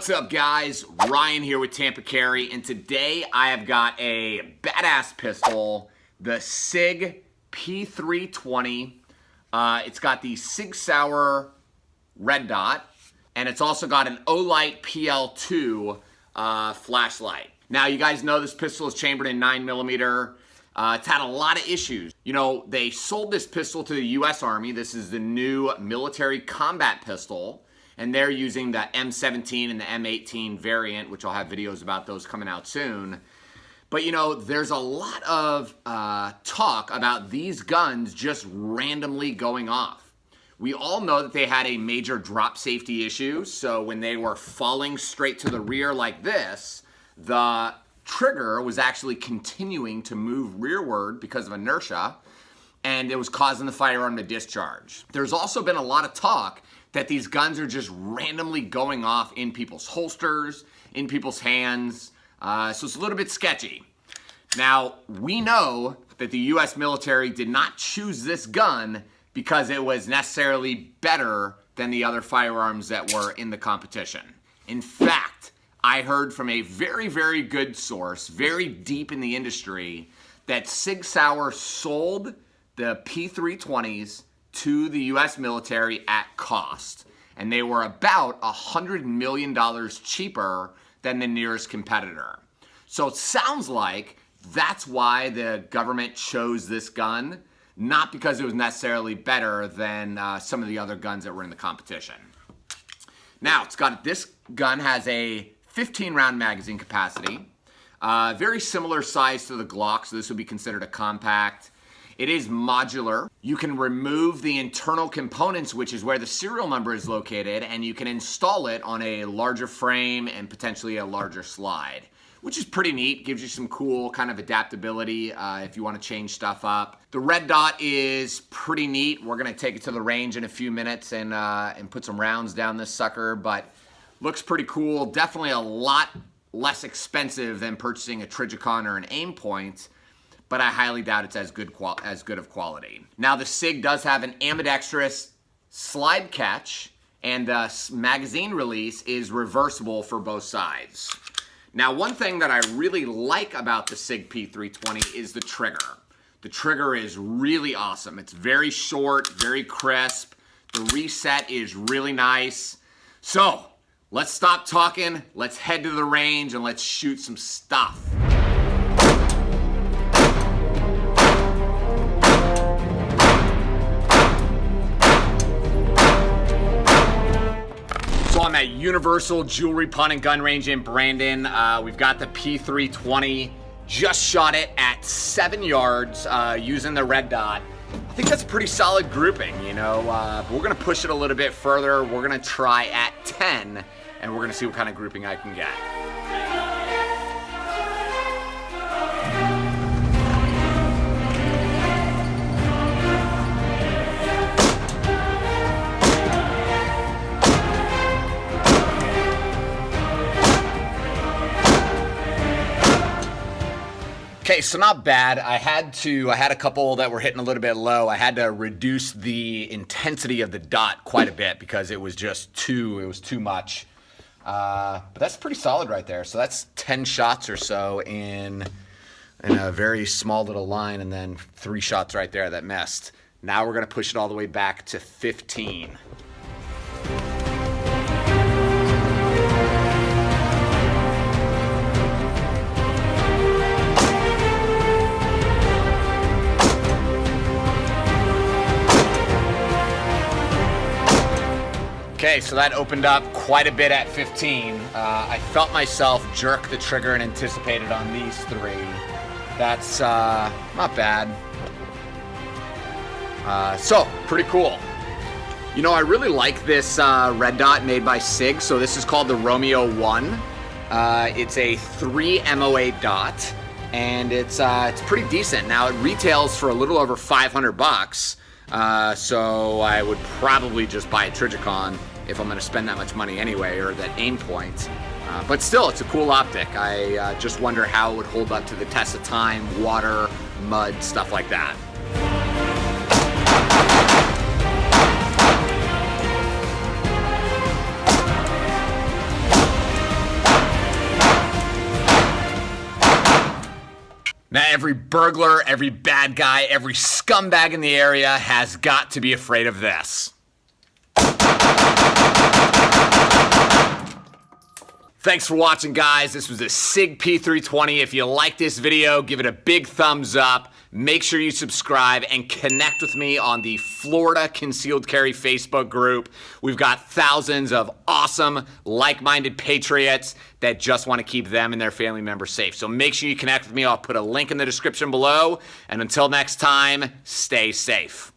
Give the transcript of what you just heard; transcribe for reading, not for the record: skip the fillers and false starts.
What's up, guys? Ryan here with Tampa Carry, and today I have got a badass pistol, the Sig P320. It's got the Sig Sauer red dot, and it's also got an Olight PL2 flashlight. Now, you guys know this pistol is chambered in 9mm. It's had a lot of issues. You know, they sold this pistol to the U.S. Army. This is the new military combat pistol. And they're using the M17 and the M18 variant, which I'll have videos about those coming out soon. But, you know, there's a lot of talk about these guns just randomly going off. We all know that they had a major drop safety issue. So when they were falling straight to the rear like this, the trigger was actually continuing to move rearward because of inertia, and it was causing the firearm to discharge. There's also been a lot of talk that these guns are just randomly going off in people's holsters, in people's hands, so it's a little bit sketchy. Now, we know that the U.S. military did not choose this gun because it was necessarily better than the other firearms that were in the competition. In fact, I heard from a very, very good source, very deep in the industry, that Sig Sauer sold the P320s to the U.S. military at cost. And they were about $100 million cheaper than the nearest competitor. So it sounds like that's why the government chose this gun, not because it was necessarily better than some of the other guns that were in the competition. Now, this gun has a 15-round magazine capacity, very similar size to the Glock, so this would be considered a compact. It is modular. You can remove the internal components, which is where the serial number is located, and you can install it on a larger frame and potentially a larger slide, which is pretty neat. Gives you some cool kind of adaptability if you want to change stuff up. The red dot is pretty neat. We're going to take it to the range in a few minutes and put some rounds down this sucker, but looks pretty cool. Definitely a lot less expensive than purchasing a Trijicon or an aim point, but I highly doubt it's as good of quality. Now, the Sig does have an ambidextrous slide catch, and the magazine release is reversible for both sides. Now, one thing that I really like about the Sig P320 is the trigger. The trigger is really awesome. It's very short, very crisp. The reset is really nice. So, let's stop talking, let's head to the range, and let's shoot some stuff. I'm at Universal Jewelry Pawn and Gun Range in Brandon. We've got the P320. Just shot it at 7 yards using the red dot. I think that's a pretty solid grouping, you know. But we're going to push it a little bit further. We're going to try at 10, and we're going to see what kind of grouping I can get. Okay, so not bad. I had a couple that were hitting a little bit low. I had to reduce the intensity of the dot quite a bit because it was too much. But that's pretty solid right there. So that's 10 shots or so in a very small little line, and then 3 shots right there that missed. Now we're gonna push it all the way back to 15. Okay, so that opened up quite a bit at 15. I felt myself jerk the trigger and anticipated on these 3. That's not bad. So, pretty cool. You know, I really like this red dot made by Sig. So this is called the Romeo 1. It's a 3 MOA dot, and it's pretty decent. Now, it retails for a little over $500. So I would probably just buy a Trijicon if I'm going to spend that much money anyway, or that aim point. But still, it's a cool optic. I just wonder how it would hold up to the test of time, water, mud, stuff like that. Now, every burglar, every bad guy, every scumbag in the area has got to be afraid of this. Thanks for watching, guys. This was a Sig P320. If you like this video, give it a big thumbs up. Make sure you subscribe and connect with me on the Florida Concealed Carry Facebook group. We've got thousands of awesome, like-minded patriots that just want to keep them and their family members safe. So make sure you connect with me. I'll put a link in the description below. And until next time, stay safe.